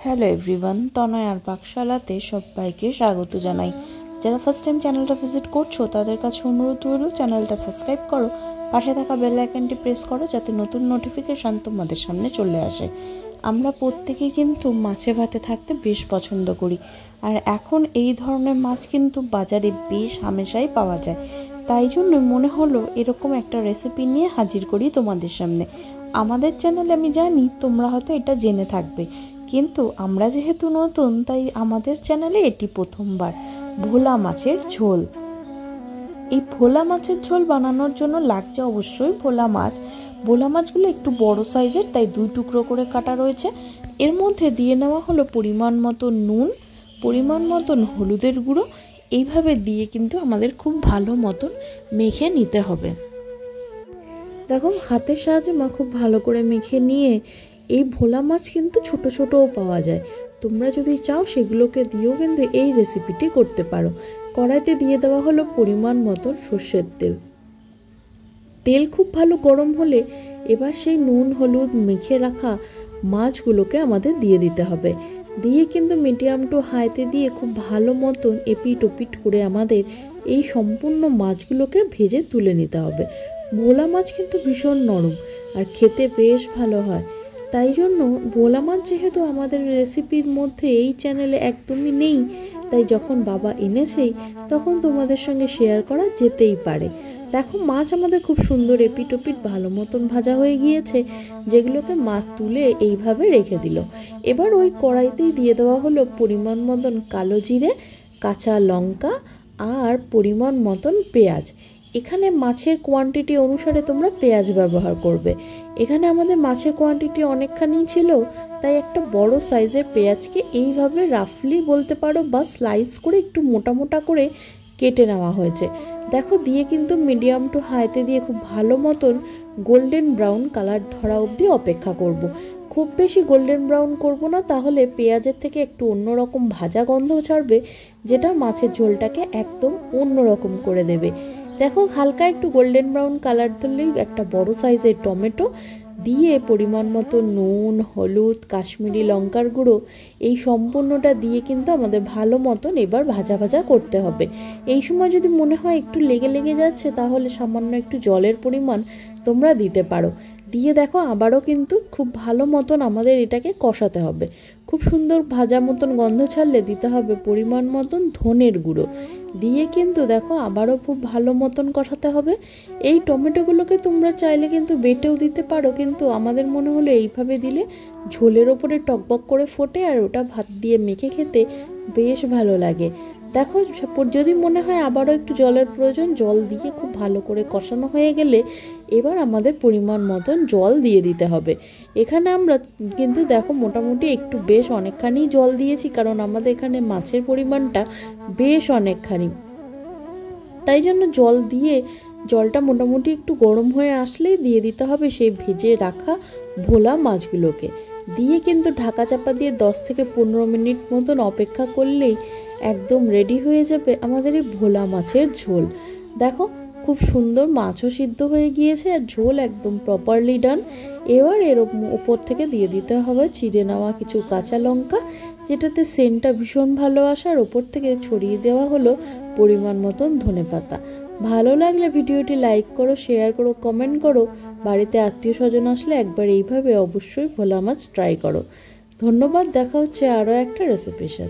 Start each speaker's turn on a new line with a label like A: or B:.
A: Hello everyone, তনয় আর পাকশালাতে সবাইকে স্বাগত জানাই। যারা ফার্স্ট টাইম চ্যানেলটা ভিজিট করছো তাদের কাছে অনুরোধ রইল, চ্যানেলটা সাবস্ক্রাইব করো, পাশে থাকা বেল আইকনটি প্রেস করো যাতে নতুন নোটিফিকেশান তোমাদের সামনে চলে আসে। আমরা প্রত্যেকেই কিন্তু মাছে ভাতে থাকতে বেশ পছন্দ করি, আর এখন এই ধরনের মাছ কিন্তু বাজারে বেশ হামেশাই পাওয়া যায়। তাই জন্য মনে হলো এরকম একটা রেসিপি নিয়ে হাজির করি তোমাদের সামনে। আমাদের চ্যানেলে আমি জানি তোমরা হয়তো এটা জেনে থাকবে, কিন্তু আমরা যেহেতু নতুন তাই আমাদের চ্যানেলে এটি প্রথমবার। ভোলা মাছের ঝোল। এই ভোলা মাছের ঝোল বানানোর জন্য লাগছে অবশ্যই ভোলা মাছ। ভোলা মাছগুলো একটু বড় সাইজের, তাই 2 টুকরো করে কাটা রয়েছে। এর মধ্যে দিয়ে নেওয়া হলো পরিমাণ মতো নুন, পরিমাণ মতন হলুদের গুঁড়ো। এইভাবে দিয়ে কিন্তু আমাদের খুব ভালো মতন মেখে নিতে হবে। দেখো, হাতের সাহায্যে মা খুব ভালো করে মেখে নিয়ে, এই ভোলা মাছ কিন্তু ছোট ছোটও পাওয়া যায়, তোমরা যদি চাও সেগুলোকে দিয়েও কিন্তু এই রেসিপিটি করতে পারো। কড়াইতে দিয়ে দেওয়া হলো পরিমাণ মতন সর্ষের তেল। তেল খুব ভালো গরম হলে এবার সেই নুন হলুদ মেখে রাখা মাছগুলোকে আমাদের দিয়ে দিতে হবে। দিয়ে কিন্তু মিডিয়াম টু হাইতে দিয়ে খুব ভালো মতন এপিট ওপিট করে আমাদের এই সম্পূর্ণ মাছগুলোকে ভেজে তুলে নিতে হবে। ভোলা মাছ কিন্তু ভীষণ নরম আর খেতে বেশ ভালো হয়। তাই জন্য ভোলা মাছ যেহেতু আমাদের রেসিপির মধ্যে এই চ্যানেলে একদমই নেই, তাই যখন বাবা এনেছেই তখন তোমাদের সঙ্গে শেয়ার করা যেতেই পারে। দেখো, মাছ আমাদের খুব সুন্দর এপিট ওপিট ভালো মতন ভাজা হয়ে গিয়েছে, যেগুলোকে মাছ তুলে এইভাবে রেখে দিল। এবার ওই কড়াইতেই দিয়ে দেওয়া হলো পরিমাণ মতন কালো জিরে, কাঁচা লঙ্কা আর পরিমাণ মতন পেঁয়াজ। এখানে মাছের কোয়ান্টিটি অনুসারে তোমরা পেঁয়াজ ব্যবহার করবে। এখানে আমাদের মাছের কোয়ান্টিটি অনেকখানি ছিল, তাই একটা বড় সাইজের পেঁয়াজকে এইভাবে রাফলি বলতে পারো বা স্লাইস করে একটু মোটা মোটা করে কেটে নেওয়া হয়েছে। দেখো, দিয়ে কিন্তু মিডিয়াম টু হাইতে দিয়ে খুব ভালো মতন গোল্ডেন ব্রাউন কালার ধরা অবধি অপেক্ষা করব। খুব বেশি গোল্ডেন ব্রাউন করব না, তাহলে পেঁয়াজের থেকে একটু অন্যরকম ভাজা গন্ধ ছাড়বে, যেটা মাছের ঝোলটাকে একদম অন্যরকম করে দেবে। দেখো, হালকা একটু গোল্ডেন ব্রাউন কালার ধরলেই একটা বড় সাইজের টমেটো দিয়ে পরিমাণ মতো নুন হলুদ কাশ্মীরি লঙ্কার গুঁড়ো এই সম্পূর্ণটা দিয়ে কিন্তু আমাদের ভালো মতন এবার ভাজা ভাজা করতে হবে। এই সময় যদি মনে হয় একটু লেগে লেগে যাচ্ছে, তাহলে সামান্য একটু জলের পরিমাণ তোমরা দিতে পারো। দিয়ে দেখো, আবারও কিন্তু খুব ভালো মতন আমাদের এটাকে কষাতে হবে। খুব সুন্দর ভাজা মতন গন্ধ ছাড়লে দিতে হবে পরিমাণ মতন ধনের গুঁড়ো। দিয়ে কিন্তু দেখো আবারও খুব ভালো মতন কষাতে হবে। এই টমেটোগুলোকে তোমরা চাইলে কিন্তু বেটেও দিতে পারো, কিন্তু আমাদের মনে হলো এইভাবে দিলে ঝোলের ওপরে টকবক করে ফোটে আর ওটা ভাত দিয়ে মেখে খেতে বেশ ভালো লাগে। দেখো, যদি মনে হয় আবারও একটু জলের প্রয়োজন, জল দিয়ে খুব ভালো করে কষানো হয়ে গেলে এবার আমাদের পরিমাণ মতন জল দিয়ে দিতে হবে। এখানে আমরা কিন্তু দেখো মোটামুটি একটু বেশ অনেকখানি জল দিয়েছি, কারণ আমাদের এখানে মাছের পরিমাণটা বেশ অনেকখানি। তাই জন্য জল দিয়ে জলটা মোটামুটি একটু গরম হয়ে আসলেই দিয়ে দিতে হবে সেই ভেজে রাখা ভোলা মাছগুলোকে। দিয়ে কিন্তু ঢাকা চাপা দিয়ে 10 থেকে 15 মিনিট মতন অপেক্ষা করলেই একদম রেডি হয়ে যাবে আমাদের এই ভোলা মাছের ঝোল। দেখো, খুব সুন্দর মাছও সিদ্ধ হয়ে গিয়েছে আর ঝোল একদম প্রপারলি ডান। এবার এর উপর থেকে দিয়ে দিতে হবে চিড়ে নেওয়া কিছু কাঁচা লঙ্কা, যেটাতে সেন্টটা ভীষণ ভালো আসে, আর ওপর থেকে ছড়িয়ে দেওয়া হলো পরিমাণ মতন ধনেপাতা। ভালো লাগলে ভিডিওটি লাইক করো, শেয়ার করো, কমেন্ট করো। বাড়িতে আত্মীয় স্বজন আসলে একবার এইভাবে অবশ্যই ভোলা মাছ ট্রাই করো। ধন্যবাদ, দেখা হচ্ছে আরও একটা রেসিপির সাথে।